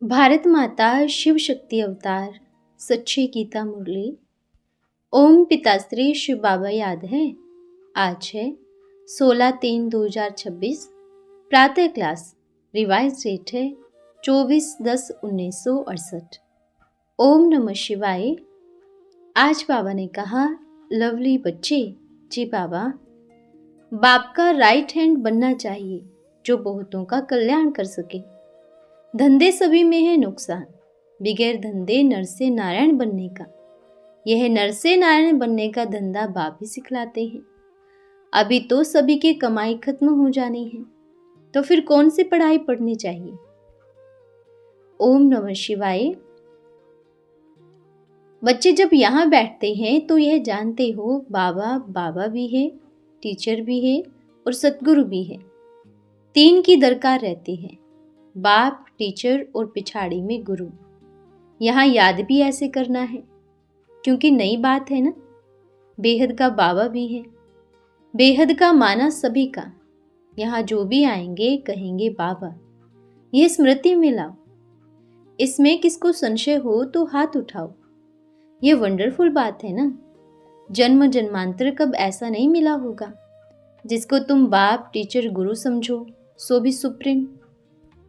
भारत माता शिव शक्ति अवतार सच्ची गीता मुरली। ओम पिताश्री शिव बाबा याद है। आज है 16/3/2026। प्रातः क्लास रिवाइज डेट है 24/10/1968। ओम नमः शिवाय। आज बाबा ने कहा, लवली बच्चे, जी बाबा, बाप का राइट हैंड बनना चाहिए जो बहुतों का कल्याण कर सके। धंधे सभी में है नुकसान, बगैर धंधे नर से नारायण बनने का। यह नर से नारायण बनने का धंधा बाप ही सिखलाते हैं। अभी तो सभी की कमाई खत्म हो जानी है, तो फिर कौन सी पढ़ाई पढ़नी चाहिए। ओम नमः शिवाय। बच्चे जब यहाँ बैठते हैं तो यह जानते हो बाबा बाबा भी है, टीचर भी है और सतगुरु भी है। तीन की दरकार रहती है, बाप, टीचर और पिछाड़ी में गुरु। यहाँ याद भी ऐसे करना है क्योंकि नई बात है ना। बेहद का बाबा भी है, बेहद का माना सभी का। यहाँ जो भी आएंगे कहेंगे बाबा। यह स्मृति में लाओ। इसमें किसको संशय हो तो हाथ उठाओ। यह वंडरफुल बात है ना। जन्म जन्मांतर कब ऐसा नहीं मिला होगा। जिसको तुम बाप, टीचर, गुरु समझो सो भी सुप्रीम।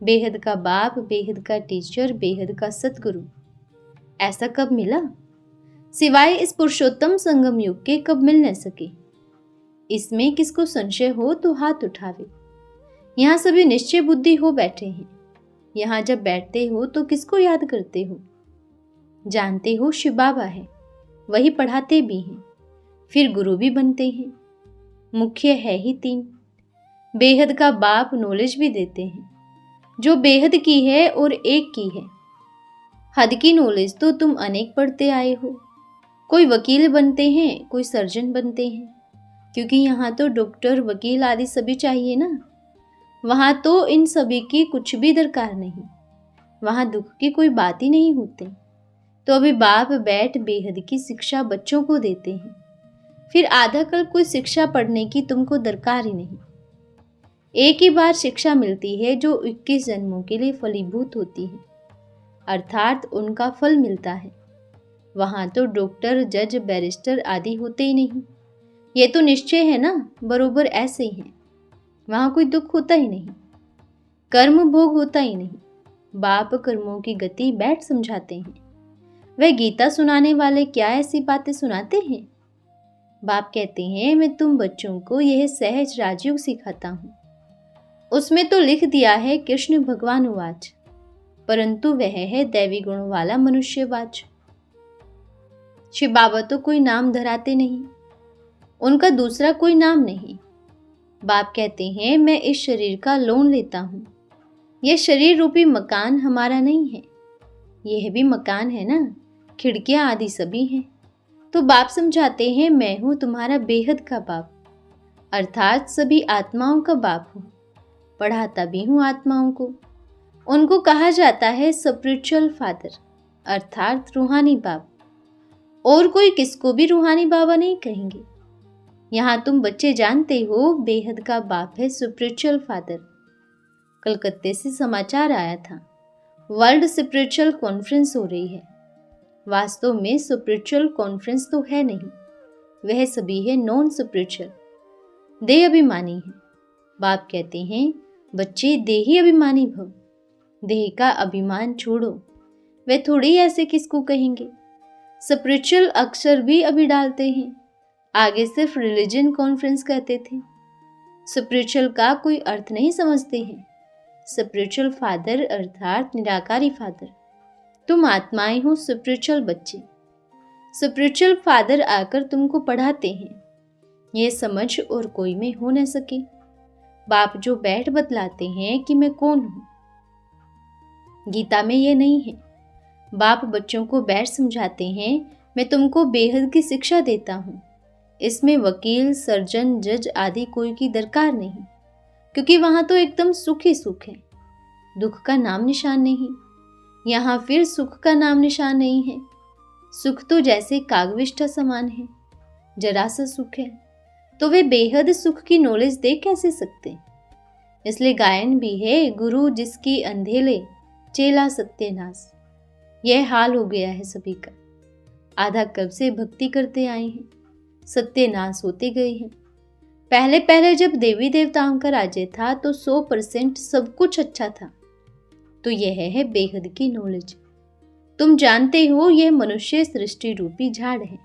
बेहद का बाप, बेहद का टीचर, बेहद का सतगुरु, ऐसा कब मिला सिवाय इस पुरुषोत्तम संगम युग के कब मिल न सके। इसमें किसको संशय हो तो हाथ उठावे। यहाँ सभी निश्चय बुद्धि हो बैठे हैं। यहाँ जब बैठते हो तो किसको याद करते हो। जानते हो शिव बाबा है, वही पढ़ाते भी हैं, फिर गुरु भी बनते हैं। मुख्य है ही तीन। बेहद का बाप नॉलेज भी देते हैं जो बेहद की है और एक की है। हद की नॉलेज तो तुम अनेक पढ़ते आए हो। कोई वकील बनते हैं, कोई सर्जन बनते हैं, क्योंकि यहाँ तो डॉक्टर, वकील आदि सभी चाहिए ना। वहाँ तो इन सभी की कुछ भी दरकार नहीं। वहाँ दुख की कोई बात ही नहीं होती। तो अभी बाप बैठ बेहद की शिक्षा बच्चों को देते हैं। फिर आधा कल कोई शिक्षा पढ़ने की तुमको दरकार ही नहीं। एक ही बार शिक्षा मिलती है जो 21 जन्मों के लिए फलीभूत होती है, अर्थात उनका फल मिलता है। वहाँ तो डॉक्टर, जज, बैरिस्टर आदि होते ही नहीं। ये तो निश्चय है ना, बरोबर ऐसे ही है। वहाँ कोई दुख होता ही नहीं, कर्म भोग होता ही नहीं। बाप कर्मों की गति बैठ समझाते हैं। वह गीता सुनाने वाले क्या ऐसी बातें सुनाते हैं। बाप कहते हैं, मैं तुम बच्चों को यह सहज राजयोग सिखाता हूँ। उसमें तो लिख दिया है कृष्ण भगवान वाच, परंतु वह है दैवी गुणों वाला मनुष्यवाच। शिव बाबा तो कोई नाम धराते नहीं, उनका दूसरा कोई नाम नहीं। बाप कहते हैं, मैं इस शरीर का लोन लेता हूँ। यह शरीर रूपी मकान हमारा नहीं है। यह भी मकान है ना, खिड़कियां आदि सभी हैं। तो बाप समझाते हैं, मैं हूँ तुम्हारा बेहद का बाप, अर्थात सभी आत्माओं का बाप हूँ। पढ़ाता भी हूँ आत्माओं को। उनको कहा जाता है स्पिरिचुअल फादर, अर्थात रूहानी बाप। और कोई किसको भी रूहानी बाबा नहीं कहेंगे। यहाँ तुम बच्चे जानते हो बेहद का बाप है स्पिरिचुअल फादर। कलकत्ते से समाचार आया था, वर्ल्ड स्पिरिचुअल कॉन्फ्रेंस हो रही है। वास्तव में स्पिरिचुअल कॉन्फ्रेंस तो है नहीं, वह सभी है नॉन स्पिरिचुअल, देह अभिमानी है। बाप कहते हैं, बच्चे देही अभिमानी भव। देह का अभिमान छोड़ो। वे थोड़ी ऐसे किसको कहेंगे। स्पिरिचुअल अक्षर भी अभी डालते हैं, आगे सिर्फ रिलीजन कॉन्फ्रेंस कहते थे। स्पिरिचुअल का कोई अर्थ नहीं समझते हैं। स्पिरिचुअल फादर अर्थात निराकारी फादर। तुम आत्माएं हो स्पिरिचुअल बच्चे। स्पिरिचुअल फादर आकर तुमको पढ़ाते हैं। यह समझ और कोई में हो न सके। बाप जो बैठ बतलाते हैं कि मैं कौन हूं। गीता में यह नहीं है। बाप बच्चों को बैठ समझाते हैं, मैं तुमको बेहद की शिक्षा देता हूं। इसमें वकील, सर्जन, जज आदि कोई की दरकार नहीं, क्योंकि वहां तो एकदम सुख ही सुख है। दुख का नाम निशान नहीं। यहाँ फिर सुख का नाम निशान नहीं है। सुख तो जैसे कागविष्ठा समान है, जरा सा सुख है, तो वे बेहद सुख की नॉलेज दे कैसे सकते। इसलिए गायन भी है, गुरु जिसकी अंधेले चेला सत्यानाश। यह हाल हो गया है सभी का। आधा कब से भक्ति करते आए हैं, सत्यानाश होते गए हैं। पहले पहले जब देवी देवताओं का राज्य था तो 100% सब कुछ अच्छा था। तो यह है बेहद की नॉलेज। तुम जानते हो यह मनुष्य सृष्टि रूपी झाड़ है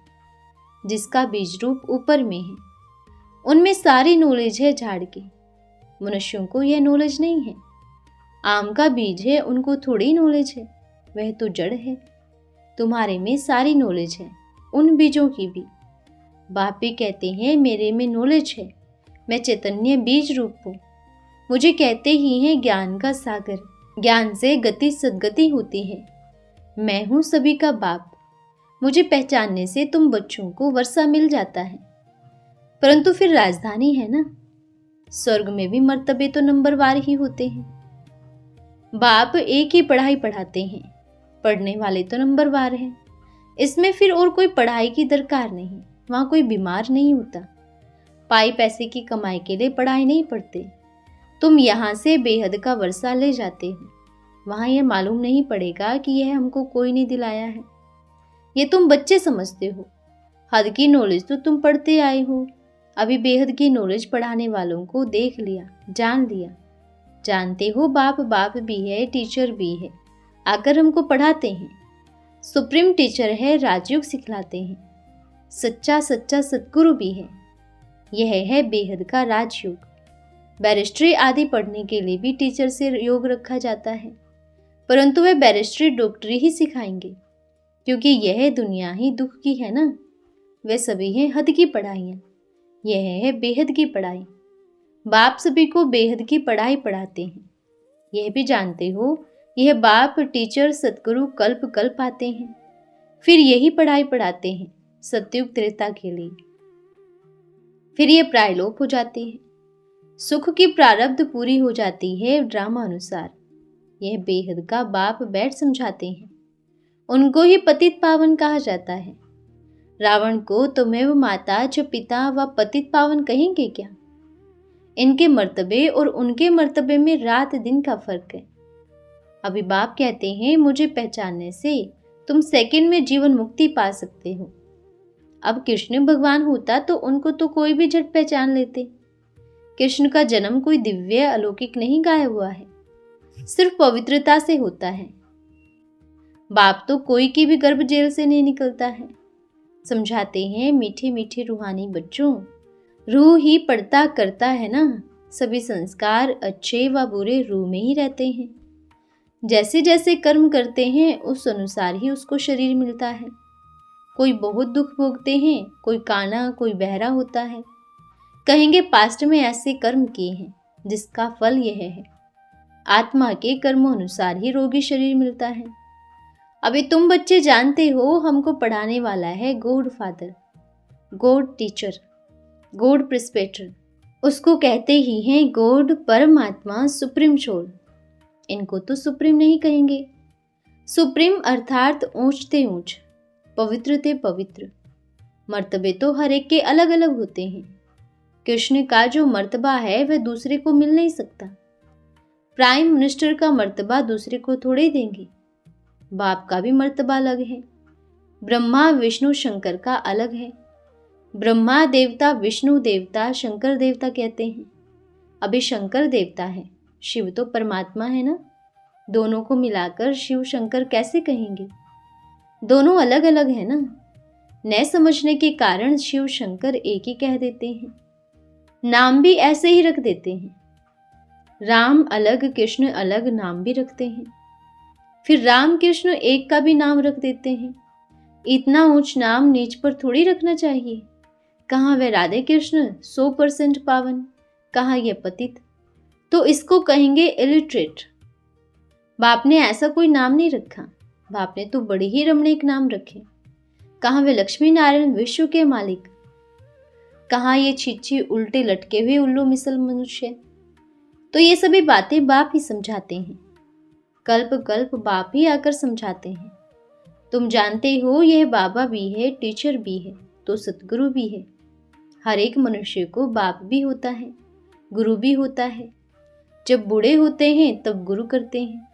जिसका बीज रूप ऊपर में है। उनमें सारी नॉलेज है झाड़ की। मनुष्यों को यह नॉलेज नहीं है। आम का बीज है, उनको थोड़ी नॉलेज है, वह तो जड़ है। तुम्हारे में सारी नॉलेज है, उन बीजों की भी। बाप भी कहते हैं मेरे में नॉलेज है, मैं चैतन्य बीज रूप हूँ। मुझे कहते ही हैं ज्ञान का सागर, ज्ञान से गति सद्गति होती है। मैं हूँ सभी का बाप। मुझे पहचानने से तुम बच्चों को वर्षा मिल जाता है। परंतु फिर राजधानी है ना, स्वर्ग में भी मर्तबे तो नंबरवार ही होते हैं। बाप एक ही पढ़ाई पढ़ाते हैं, पढ़ने वाले तो नंबरवार हैं। इसमें फिर और कोई पढ़ाई की दरकार नहीं। वहाँ कोई बीमार नहीं होता। पाई पैसे की कमाई के लिए पढ़ाई नहीं पढ़ते। तुम यहाँ से बेहद का वर्षा ले जाते हो, वहाँ यह मालूम नहीं पड़ेगा कि यह हमको कोई नहीं दिलाया है। ये तुम बच्चे समझते हो। हद की नॉलेज तो तुम पढ़ते आए हो। अभी बेहद की नॉलेज पढ़ाने वालों को देख लिया, जान लिया। जानते हो बाप बाप भी है, टीचर भी है, आकर हमको पढ़ाते हैं। सुप्रीम टीचर है, राजयोग सिखलाते हैं। सच्चा सच्चा सद्गुरु भी है। यह है बेहद का राजयोग। बैरिस्ट्री आदि पढ़ने के लिए भी टीचर से योग रखा जाता है, परंतु वे बैरिस्ट्री डॉक्टरी ही सिखाएंगे, क्योंकि यह दुनिया ही दुख की है ना। वे सभी हैं हद की पढ़ाइयाँ। यह है बेहद की पढ़ाई। बाप सभी को बेहद की पढ़ाई पढ़ाते हैं। यह भी जानते हो यह बाप टीचर सतगुरु कल्प कल्प आते हैं, फिर यही पढ़ाई पढ़ाते हैं सत्युग त्रेता के लिए। फिर ये प्रायलोक हो जाती है। सुख की प्रारब्ध पूरी हो जाती है ड्रामा अनुसार। यह बेहद का बाप बैठ समझाते हैं। उनको ही पतित पावन कहा जाता है। रावण को तुमेव माता च पिता व पतित पावन कहेंगे क्या? इनके मर्तबे और उनके मर्तबे में रात दिन का फर्क है। अभी बाप कहते हैं मुझे पहचानने से तुम सेकंड में जीवन मुक्ति पा सकते हो। अब कृष्ण भगवान होता तो उनको तो कोई भी झट पहचान लेते। कृष्ण का जन्म कोई दिव्य अलौकिक नहीं गाया हुआ है, सिर्फ पवित्रता से होता है। बाप तो कोई की भी गर्भ जेल से नहीं निकलता है। समझाते हैं मीठे मीठे रूहानी बच्चों, रूह ही पढ़ता करता है ना। सभी संस्कार अच्छे व बुरे रूह में ही रहते हैं। जैसे जैसे कर्म करते हैं उस अनुसार ही उसको शरीर मिलता है। कोई बहुत दुख भोगते हैं, कोई काना, कोई बहरा होता है। कहेंगे पास्ट में ऐसे कर्म किए हैं जिसका फल यह है। आत्मा के कर्मों अनुसार ही रोगी शरीर मिलता है। अभी तुम बच्चे जानते हो हमको पढ़ाने वाला है god father, god teacher, god preceptor. उसको कहते ही हैं गॉड परमात्मा सुप्रीम सोल। इनको तो सुप्रीम नहीं कहेंगे। सुप्रीम अर्थात ऊंचते ऊंच, पवित्र ते पवित्र। मर्तबे तो हर एक के अलग अलग होते हैं। कृष्ण का जो मर्तबा है वह दूसरे को मिल नहीं सकता। प्राइम मिनिस्टर का मर्तबा दूसरे को थोड़े देंगे। बाप का भी मर्तबा अलग है। ब्रह्मा विष्णु शंकर का अलग है। ब्रह्मा देवता, विष्णु देवता, शंकर देवता कहते हैं। अभी शंकर देवता है, शिव तो परमात्मा है ना। दोनों को मिलाकर शिव शंकर कैसे कहेंगे? दोनों अलग अलग है ना। न समझने के कारण शिव शंकर एक ही कह देते हैं। नाम भी ऐसे ही रख देते हैं। राम अलग, कृष्ण अलग नाम भी रखते हैं। फिर राम कृष्ण एक का भी नाम रख देते हैं। इतना ऊंच नाम नीच पर थोड़ी रखना चाहिए। कहाँ वे राधे कृष्ण 100% पावन, कहाँ ये पतित। तो इसको कहेंगे इलिटरेट। बाप ने ऐसा कोई नाम नहीं रखा। बाप ने तो बड़े ही रमणीक नाम रखे। कहाँ वे लक्ष्मी नारायण विश्व के मालिक, कहाँ ये छिछी उल्टे लटके हुए उल्लू मिसल मनुष्य। तो ये सभी बातें बाप ही समझाते हैं। कल्प कल्प बाप ही आकर समझाते हैं। तुम जानते हो यह बाबा भी है, टीचर भी है, तो सतगुरु भी है। हर एक मनुष्य को बाप भी होता है, गुरु भी होता है। जब बूढ़े होते हैं तब गुरु करते हैं।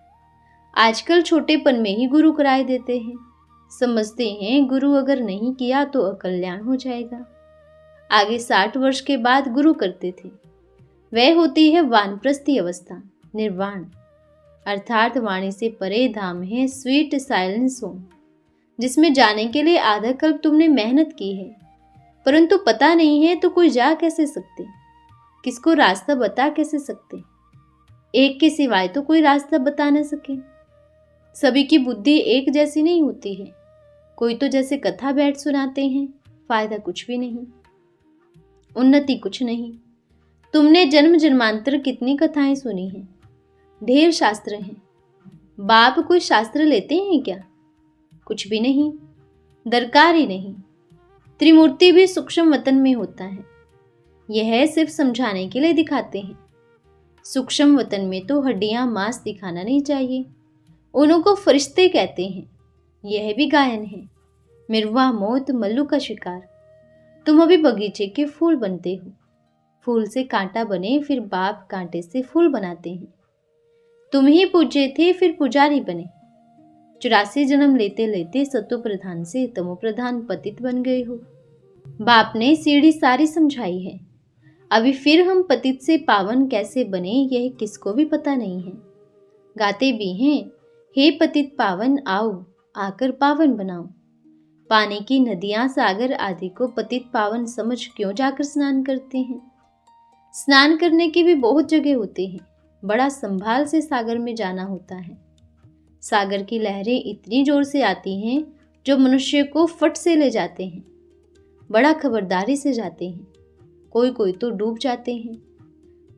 आजकल छोटेपन में ही गुरु कराए देते हैं। समझते हैं गुरु अगर नहीं किया तो अकल्याण हो जाएगा। आगे 60 वर्ष के बाद गुरु करते थे। वह होती है वानप्रस्थी अवस्था, निर्वाण, अर्थात वाणी से परे धाम है, स्वीट साइलेंस होम, जिसमें जाने के लिए आधा कल्प तुमने मेहनत की है, परंतु पता नहीं है तो कोई जा कैसे सकते, किसको रास्ता बता कैसे सकते। एक के सिवाय तो कोई रास्ता बता न सके। सभी की बुद्धि एक जैसी नहीं होती है। कोई तो जैसे कथा बैठ सुनाते हैं, फायदा कुछ भी नहीं, उन्नति कुछ नहीं। तुमने जन्म जन्मांतर कितनी कथाएं सुनी हैं, ढेर शास्त्र हैं। बाप कोई शास्त्र लेते हैं क्या? कुछ भी नहीं, दरकार ही नहीं। त्रिमूर्ति भी सूक्ष्म वतन में होता है, यह सिर्फ समझाने के लिए दिखाते हैं। सूक्ष्म वतन में तो हड्डियां मांस दिखाना नहीं चाहिए, उनको फरिश्ते कहते हैं। यह भी गायन है, मिर्वा मौत मल्लू का शिकार। तुम अभी बगीचे के फूल बनते हो, फूल से कांटा बने, फिर बाप कांटे से फूल बनाते हैं। तुम ही पूज्य थे, फिर पुजारी बने। 84 जन्म लेते लेते सतो प्रधान से तमो प्रधान पतित बन गए हो। बाप ने सीढ़ी सारी समझाई है। अभी फिर हम पतित से पावन कैसे बने, यह किसको भी पता नहीं है। गाते भी हैं, हे पतित पावन आओ, आकर पावन बनाओ। पानी की नदियां सागर आदि को पतित पावन समझ क्यों जाकर स्नान करते हैं? स्नान करने की भी बहुत जगह होती हैं, बड़ा संभाल से सागर में जाना होता है। सागर की लहरें इतनी जोर से आती हैं जो मनुष्य को फट से ले जाते हैं। बड़ा खबरदारी से जाते हैं, कोई कोई तो डूब जाते हैं।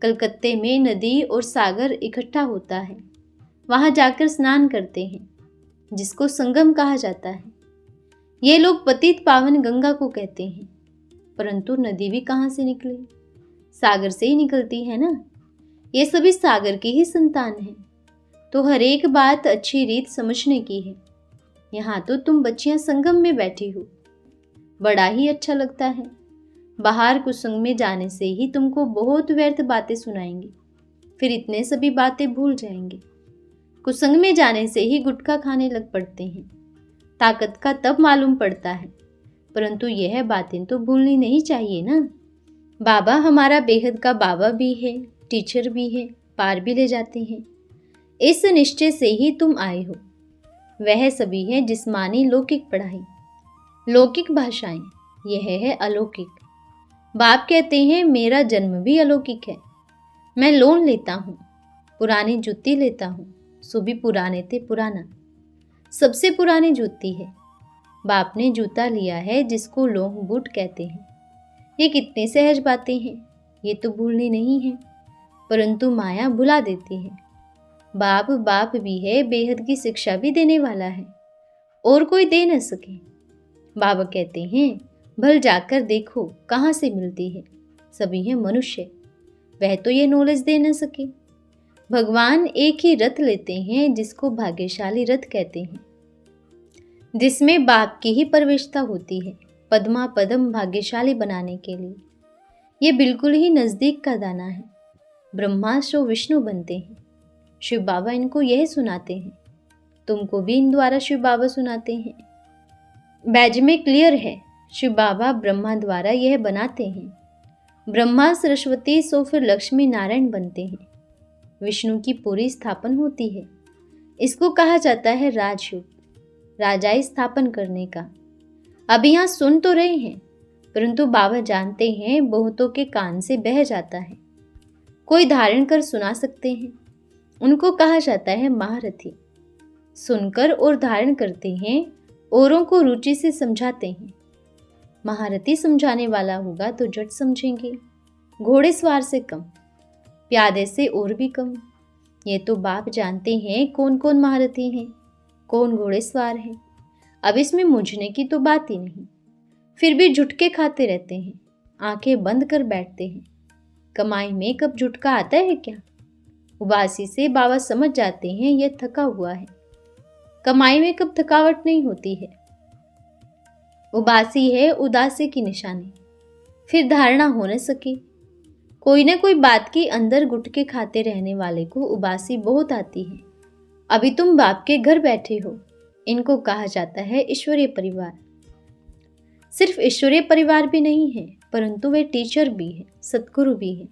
कलकत्ते में नदी और सागर इकट्ठा होता है, वहां जाकर स्नान करते हैं, जिसको संगम कहा जाता है। ये लोग पतित पावन गंगा को कहते हैं, परंतु नदी भी कहाँ से निकले? सागर से ही निकलती है ना। ये सभी सागर की ही संतान हैं। तो हर एक बात अच्छी रीत समझने की है। यहाँ तो तुम बच्चियां संगम में बैठी हो, बड़ा ही अच्छा लगता है। बाहर कुसंग में जाने से ही तुमको बहुत व्यर्थ बातें सुनाएंगे, फिर इतने सभी बातें भूल जाएंगे। कुसंग में जाने से ही गुटखा खाने लग पड़ते हैं। ताकत का तब मालूम पड़ता है, परंतु यह बातें तो भूलनी नहीं चाहिए ना। बाबा हमारा बेहद का बाबा भी है, टीचर भी है, पार भी ले जाते हैं। इस निश्चय से ही तुम आए हो। वह सभी है जिस्मानी लौकिक पढ़ाई, लौकिक भाषाएं, यह है अलौकिक। बाप कहते हैं मेरा जन्म भी अलौकिक है। मैं लोन लेता हूँ, पुरानी जूती लेता हूँ, सो भी पुराने थे पुराना, सबसे पुरानी जूती है। बाप ने जूता लिया है जिसको लॉन्ग बूट कहते हैं। ये कितने सहज बातें हैं, ये तो भूलनी नहीं है, परंतु माया भुला देती है। बाप बाप भी है, बेहद की शिक्षा भी देने वाला है, और कोई दे न सके। बाबा कहते हैं भल जाकर देखो कहाँ से मिलती है, सभी है मनुष्य, वह तो ये नॉलेज दे न सके। भगवान एक ही रथ लेते हैं जिसको भाग्यशाली रथ कहते हैं, जिसमें बाप की ही प्रवेशता होती है पद्मा पदम भाग्यशाली बनाने के लिए। ये बिल्कुल ही नज़दीक का दाना है। ब्रह्मा सो विष्णु बनते हैं। शिव बाबा इनको यह सुनाते हैं, तुमको भी इन द्वारा शिव बाबा सुनाते हैं। बैज में क्लियर है, शिव बाबा ब्रह्मा द्वारा यह बनाते हैं। ब्रह्मा सरस्वती सो फिर लक्ष्मी नारायण बनते हैं। विष्णु की पूरी स्थापन होती है। इसको कहा जाता है राजयोग, राजाई स्थापन करने का। अब यहाँ सुन तो रहे हैं, परंतु बाबा जानते हैं बहुतों के कान से बह जाता है। कोई धारण कर सुना सकते हैं, उनको कहा जाता है महारथी। सुनकर और धारण करते हैं, औरों को रुचि से समझाते हैं। महारथी समझाने वाला होगा तो झट समझेंगे, घोड़े सवार से कम, प्यादे से और भी कम। ये तो बाप जानते हैं कौन कौन महारथी हैं, कौन घोड़े सवार हैं। अब इसमें मुझने की तो बात ही नहीं, फिर भी झुटके खाते रहते हैं, आंखें बंद कर बैठते हैं। कमाई में कब झुटका आता है क्या? उबासी से बाबा समझ जाते हैं यह थका हुआ है। कमाई में कब थकावट नहीं होती है। उबासी है उदासी की निशानी। फिर धारणा हो न सके। कोई न कोई बात की अंदर गुटके खाते रहने वाले को उबासी बहुत आती है। अभी तुम बाप के घर बैठे हो। इनको कहा जाता है ईश्वरीय परिवार। सिर्फ ईश्वरीय परिवार भी नहीं है, परंतु वे टीचर भी हैं, सद्गुरु भी हैं।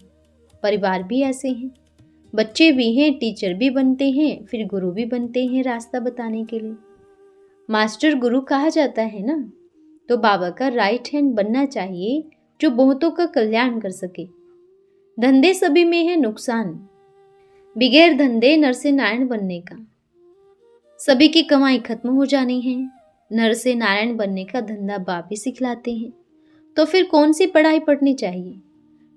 परिवार भी ऐसे हैं, बच्चे भी हैं, टीचर भी बनते हैं, फिर गुरु भी बनते हैं रास्ता बताने के लिए। मास्टर गुरु कहा जाता है ना, तो बाबा का राइट हैंड बनना चाहिए जो बहुतों का कल्याण कर सके। धंधे सभी में है नुकसान, बिगैर धंधे नर से नारायण बनने का। सभी की कमाई खत्म हो जानी है, नर से नारायण बनने का धंधा बाप ही सिखलाते हैं। तो फिर कौन सी पढ़ाई पढ़नी चाहिए?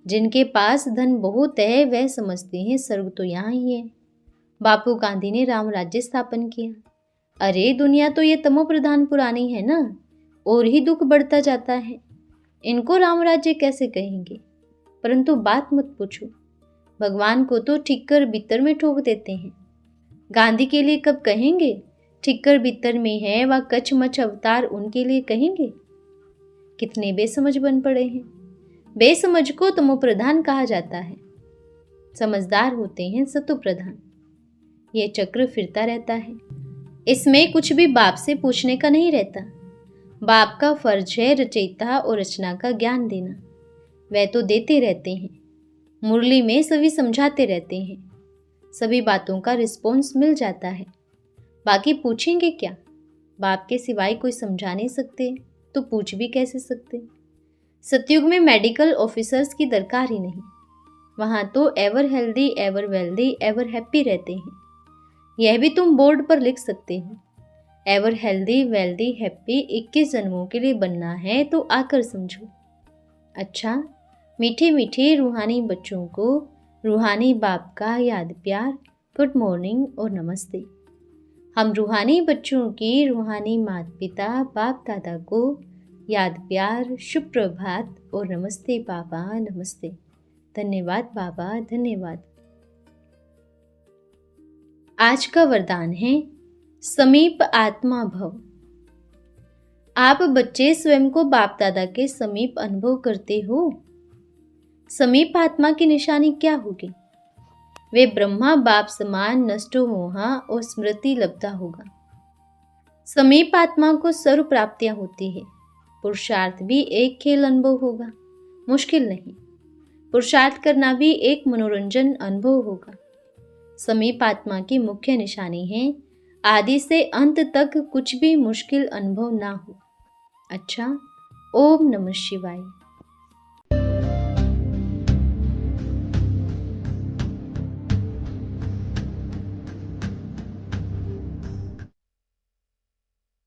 जिनके पास धन बहुत है वह समझते हैं स्वर्ग तो यहाँ ही है। बापू गांधी ने राम राज्य स्थापन किया। अरे दुनिया तो ये तमो प्रधान पुरानी है ना, और ही दुख बढ़ता जाता है। इनको राम राज्य कैसे कहेंगे? परंतु बात मत पूछो, भगवान को तो ठिक्कर बित्तर में ठोक देते हैं। गांधी के लिए कब कहेंगे ठिक्कर बित्तर में है, व कचमच अवतार उनके लिए कहेंगे? कितने बेसमझ बन पड़े हैं। बेसमझ को तमो प्रधान कहा जाता है, समझदार होते हैं सतो प्रधान। ये चक्र फिरता रहता है, इसमें कुछ भी बाप से पूछने का नहीं रहता। बाप का फर्ज है रचयिता और रचना का ज्ञान देना, वह तो देते रहते हैं। मुरली में सभी समझाते रहते हैं, सभी बातों का रिस्पॉन्स मिल जाता है। बाकी पूछेंगे क्या? बाप के सिवाय कोई समझा नहीं सकते तो पूछ भी कैसे सकते? सतयुग में मेडिकल ऑफिसर्स की दरकार ही नहीं, वहाँ तो ever healthy, ever wealthy, ever happy रहते हैं। यह भी तुम बोर्ड पर लिख सकते हो। एवर हेल्दी, वेल्दी, हैप्पी 21 जन्मों के लिए बनना है तो आकर समझो। अच्छा, मीठे मीठे रूहानी बच्चों को रूहानी बाप का याद प्यार, गुड मॉर्निंग और नमस्ते। हम रूहानी बच्चों की रूहानी माता पिता बाप दादा को याद प्यार, शुभ प्रभात और नमस्ते बाबा, नमस्ते। धन्यवाद बाबा, धन्यवाद। आज का वरदान है समीप आत्मा भव। आप बच्चे स्वयं को बाप दादा के समीप अनुभव करते हो। समीप आत्मा की निशानी क्या होगी? वे ब्रह्मा बाप समान नष्टो मोहा और स्मृति लब्धा होगा। समीप आत्मा को सर्व प्राप्तियां होती है। पुरुषार्थ भी एक खेल अनुभव होगा, मुश्किल नहीं। पुरुषार्थ करना भी एक मनोरंजन अनुभव होगा। समीप आत्मा की मुख्य निशानी है आदि से अंत तक कुछ भी मुश्किल अनुभव ना हो। अच्छा, ओम नमः शिवाय।